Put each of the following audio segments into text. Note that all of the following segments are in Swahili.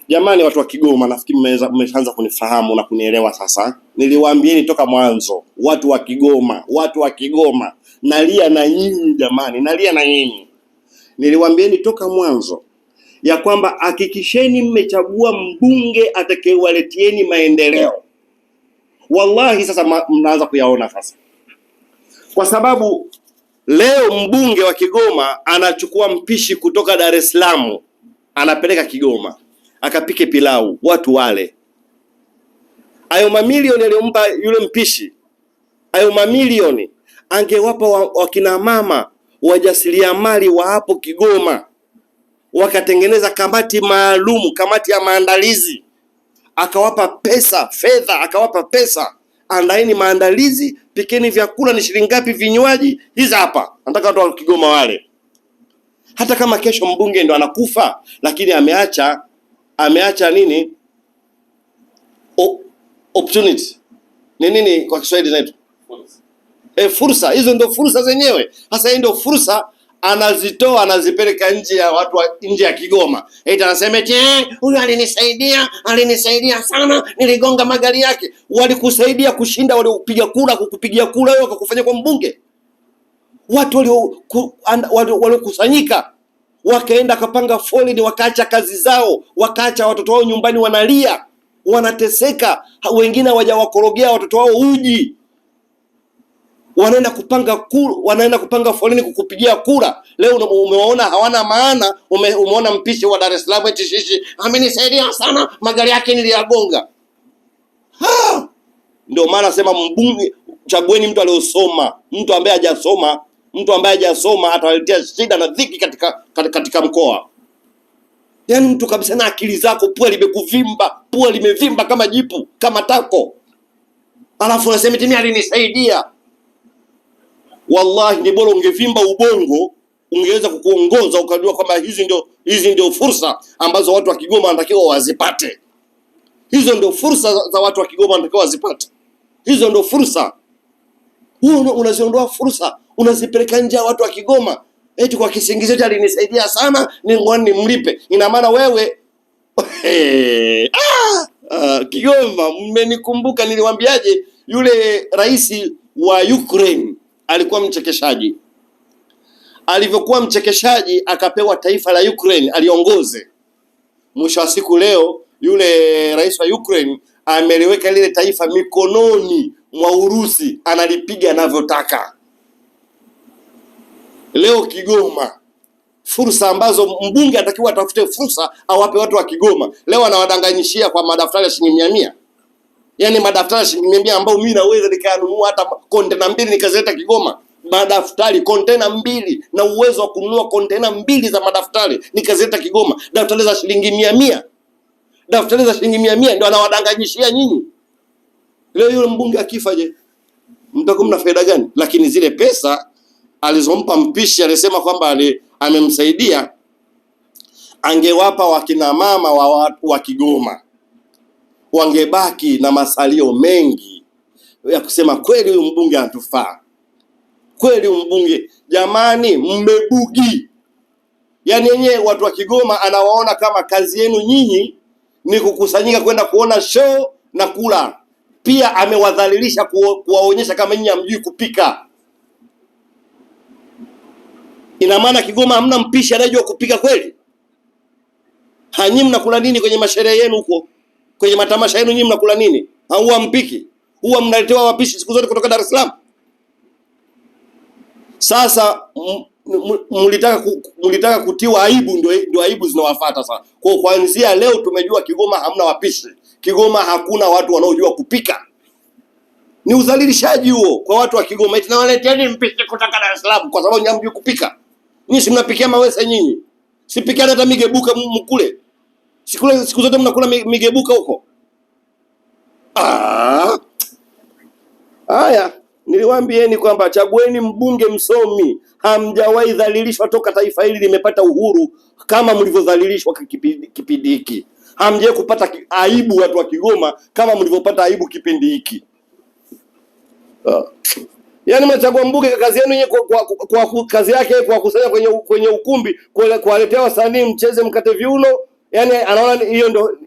Jamani watu wa Kigoma, nafikiri mmeshaanza kunifahamu na kunielewa sasa. Niliwaambieni toka mwanzo, watu wa Kigoma, nalia na nyinyi jamani, nalia na nyinyi. Niliwaambieni toka mwanzo ya kwamba hakikisheni mmechagua mbunge atakayewaletieni maendeleo. Wallahi sasa mnaanza kuyaona sasa. Kwa sababu leo mbunge wa Kigoma anachukua mpishi kutoka Dar es Salaam, anapeleka Kigoma akapike pilau watu wale. Ayo mamilioni aliyompa yule mpishi, ayo mamilioni angewapa wakina mama wajasiriamali wa hapo Kigoma, wakatengeneza kamati maalum, kamati ya maandalizi, akawapa pesa, fedha, akawapa pesa, andaeni maandalizi, pikeni vyakula, ni shilingi ngapi vinywaji, hizi hapa. Nataka watu wa Kigoma wale. Hata kama kesho mbunge ndo anakufa, lakini ameacha nini? Opportunity. Nini kwa Kiswahili inaitwa? Fursa. Hizo ndio fursa zenyewe. Sasa hii ndio fursa anazitoa, anazipeleka nje ya watu nje ya Kigoma. Eti anasema huyu alinisaidia sana, niligonga magari yake. Walikusaidia kushinda, waliopiga kura kukupigia kura wewe wakakufanya kwa mbunge? Watu waliokusanyika wakaenda kapanga foleni, wakaacha kazi zao, wakaacha watoto wao nyumbani wanalia, wanateseka, wengine hawajawakorogea watoto wao uji, wanaenda kupanga foleni kukupigia kura. Leo umewaona hawana maana. Umeona mpishi wa Dar es Salaam eti shishi amenisaidia sana, magari yake niliyagonga. Ndio maana nasema mbunge, chagueni mtu aliyosoma. Mtu ambaye hajasoma atawaletea shida na dhiki katika mkoa. Yaani mtu kabisa na akili zako, pua limevimba kama jipu, kama tako, alafu unasema eti alinisaidia. Wallahi ni bora ungevimba ubongo, ungeweza kukuongoza ukajua kwamba hizi ndio fursa ambazo watu wa Kigoma wanatakiwa wazipate. Hizo ndio fursa za watu wa Kigoma wanatakiwa wazipate. Hizo ndio fursa. Unaziondoa fursa, unazipeleka nje ya watu wa Kigoma eti kwa kisingizio cha alinisaidia sana, ni mlipe. Ina maana wewe Kigoma mmenikumbuka. Niliwaambiaje yule rais wa Ukraine alikuwa mchekeshaji. Alivyokuwa mchekeshaji akapewa taifa la Ukraine aliongoze. Mwisho wa siku leo yule rais wa Ukraine ameliweka lile taifa mikononi mwa Urusi, analipiga anavyotaka. Leo Kigoma, fursa ambazo mbunge atakiwa atafute fursa awape watu wa Kigoma, leo anawadanganyishia kwa madaftari ya shilingi 100. Yaani madaftari ya shilingi 100 ambao mimi naweza nikanunua hata kontena 2 nikazileta Kigoma. Madaftari kontena 2, na uwezo wa kununua kontena 2 za madaftari nikazileta Kigoma. Daftari za shilingi 100. Daftari za shilingi 100 ndio anawadanganyishia nyinyi. Leo yule mbunge akifa, je, mtakuwa mna faida gani? Lakini zile pesa alizompa mpishi, alisema kwamba amemsaidia, angewapa wakina mama wa Kigoma, wangebaki na masalio mengi ya kusema kweli huyu mbunge anatufaa. Kweli mbunge, jamani, mmebugi. Yaani yenyewe watu wa Kigoma anawaona kama kazi yenu nyinyi ni kukusanyika kwenda kuona show na kula. Pia amewadhalilisha kuwaonyesha kama nyinyi hamjui kupika. Ina maana Kigoma hamna mpishi anayejua kupika kweli? Nyinyi mnakula nini kwenye masherehe yenu huko? Kwenye matamasha yenu nyinyi mnakula nini? Huwa mpiki? Huwa mnaletewa wapishi siku zote kutoka Dar es Salaam? Sasa mlitaka kutiwa aibu, ndio aibu zinawafuata sasa. Kwa kuanzia leo tumejua Kigoma hamna wapishi. Kigoma hakuna watu wanaojua kupika. Ni udhalilishaji huo kwa watu wa Kigoma. Eti nawaleteeni mpishi kutoka Dar es Salaam kwa sababu hamjui kupika. Nyinyi si mnapikia mawese nyinyi? Sipikia hata migebuka mkule. Siku zote mnakula migebuka huko. Haya, niliwaambieni kwamba chagueni mbunge msomi. Hamjawahi dhalilishwa toka taifa hili limepata uhuru kama mlivyodhalilishwa kipindi hiki. Hamjawahi kupata aibu watu wa Kigoma kama mlivyopata aibu kipindi hiki. Yaani mchagua mbunge kazi yenu yenyewe kwa kazi yake kuwakusanya kwenye ukumbi, kuwaletea wasanii mcheze mkate viuno, Yani anaona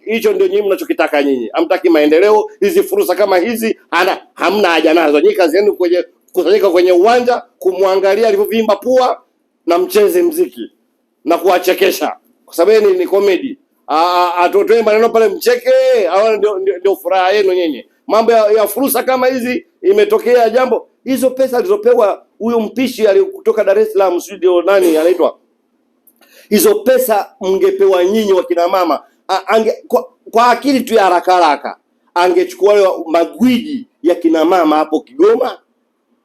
hicho ndio nyinyi mnachokitaka nyinyi. Hamtaki maendeleo, hizi fursa kama hizi hamna haja nazo. Nyinyi kazi yenu kusanyika kwenye uwanja kumwangalia alivyovimba pua na mcheze mziki na kuwachekesha. Kwa sababu ni comedy. Atotoe maneno pale mcheke, au ndio furaha yenu nyinyi. Mambo ya fursa kama hizi imetokea jambo. Hizo pesa alizopewa huyo mpishi alikutoka Dar es Salaam, studio nani anaitwa? Hizo pesa mngepewa nyinyi wakina mama. Kwa akili tu ya haraka angechukua wale magwiji ya kina mama hapo Kigoma,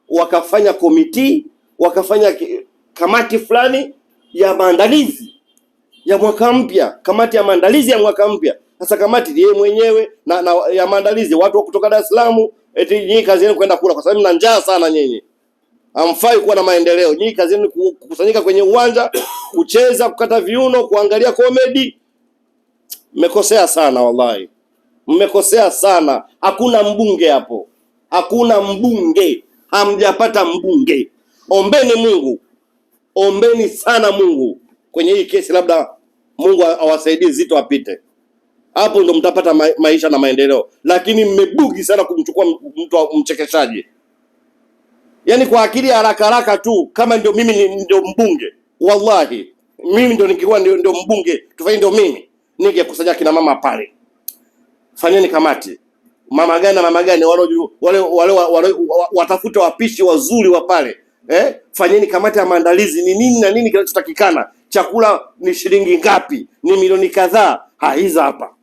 wakafanya komiti, wakafanya kamati fulani ya maandalizi ya mwaka mpya, kamati ya maandalizi ya mwaka mpya. Sasa kamati yeye mwenyewe na ya maandalizi, watu wa kutoka Dar es Salaam, eti nyinyi kazi yenu kwenda kula, kwa sababu mna njaa sana nyinyi. Hamfai kuwa na maendeleo. Nyinyi kazi yenu kukusanyika kwenye uwanja, kucheza, kukata viuno, kuangalia comedy. Mmekosea sana wallahi. Mmekosea sana. Hakuna mbunge hapo. Hakuna mbunge. Hamjapata mbunge. Ombeni Mungu. Ombeni sana Mungu. Kwenye hii kesi labda Mungu awasaidie Zitto apite. Hapo ndo mtapata maisha na maendeleo. Lakini mmebugi sana kumchukua mtu mchekeshaji. Yani kwa akili haraka tu, kama ndio mimi ndio mbunge, wallahi mimi ndio nikikuwa ndio mbunge, tufanye ndio mimi ningekusanya kina mama pale. Fanyeni kamati. Mama gani na mama gani wale watafuta wapishi wazuri wa pale. Fanyeni kamati ya maandalizi, ni nini na nini kinachotakikana. Chakula ni shilingi ngapi? Ni milioni kadhaa. Hizo hapa.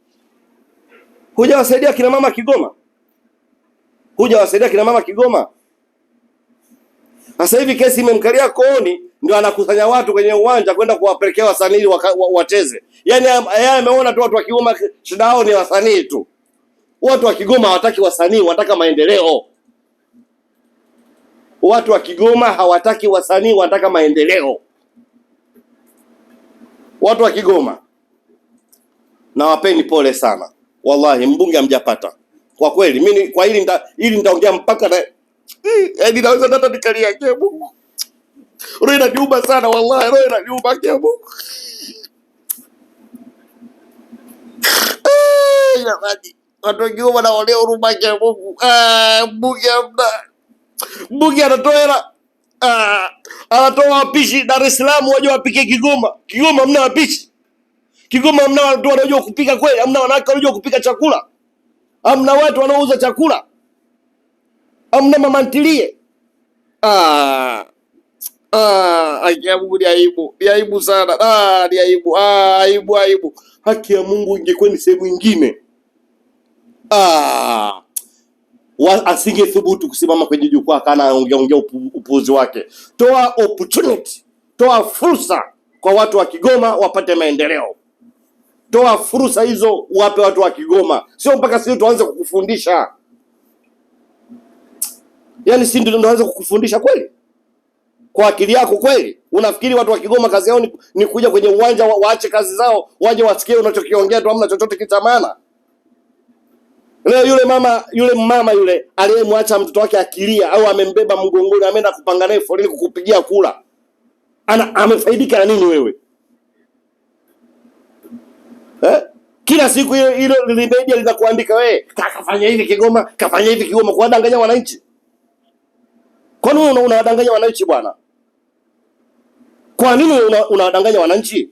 Hujawasaidia kina mama Kigoma? Hujawasaidia kina mama Kigoma? Sasa hivi kesi imemkalia kooni, ndio anakusanya watu kwenye uwanja kwenda kuwapelekea wasanii wacheze. Yani yeye ameona tu watu wa Kigoma shida yao ni wasanii tu. Watu wa Kigoma hawataki wasanii, wanataka maendeleo. Watu wa Kigoma hawataki wasanii, wanataka maendeleo. Watu wa Kigoma, nawapeni pole sana. Wallahi mbunge hamjapata. Kwa kweli mimi kwa hili nitaongea mpaka na naweza hata nikalia kwa Mungu. Roho inaniuma sana wallahi, roho inaniuma kwa Mungu. Jamani, watu wengi wanaonea huruma kwa Mungu. Mbunge anatoa anatoa wapishi Dar es Salaam waje wapike Kigoma. Kigoma mna wapishi. Kigoma mna watu wanajua kupika kweli, hamna wanawake wanajua kupika chakula. Hamna watu wanaouza chakula. Hamna mama ntilie. Mungu, ni aibu. Ni aibu sana. Ni aibu. Aibu. Haki ya Mungu ingekuwa ni sehemu nyingine. Asingethubutu kusimama kwenye jukwaa kana ongea upuuzi wake. Toa opportunity. Toa fursa kwa watu wa Kigoma wapate maendeleo. Toa fursa hizo wape watu wa Kigoma. Sio mpaka sisi tuanze kukufundisha. Yani si ndio tunaanza kukufundisha kweli? Kwa akili yako kweli? Unafikiri watu wa Kigoma kazi yao ni kuja kwenye uwanja waache kazi zao, waje wasikie unachokiongea tu, hamna chochote cha maana? Leo yule mama aliyemwacha mtoto wake akilia au amembeba mgongoni ameenda kupanga naye foleni kukupigia kula. Amefaidika na nini wewe? Kila siku hilo media linakuandika wewe, kafanya hivi Kigoma, kafanya hivi Kigoma, kuwadanganya wananchi. Kwa nini unawadanganya wananchi bwana? Kwa nini unawadanganya wananchi?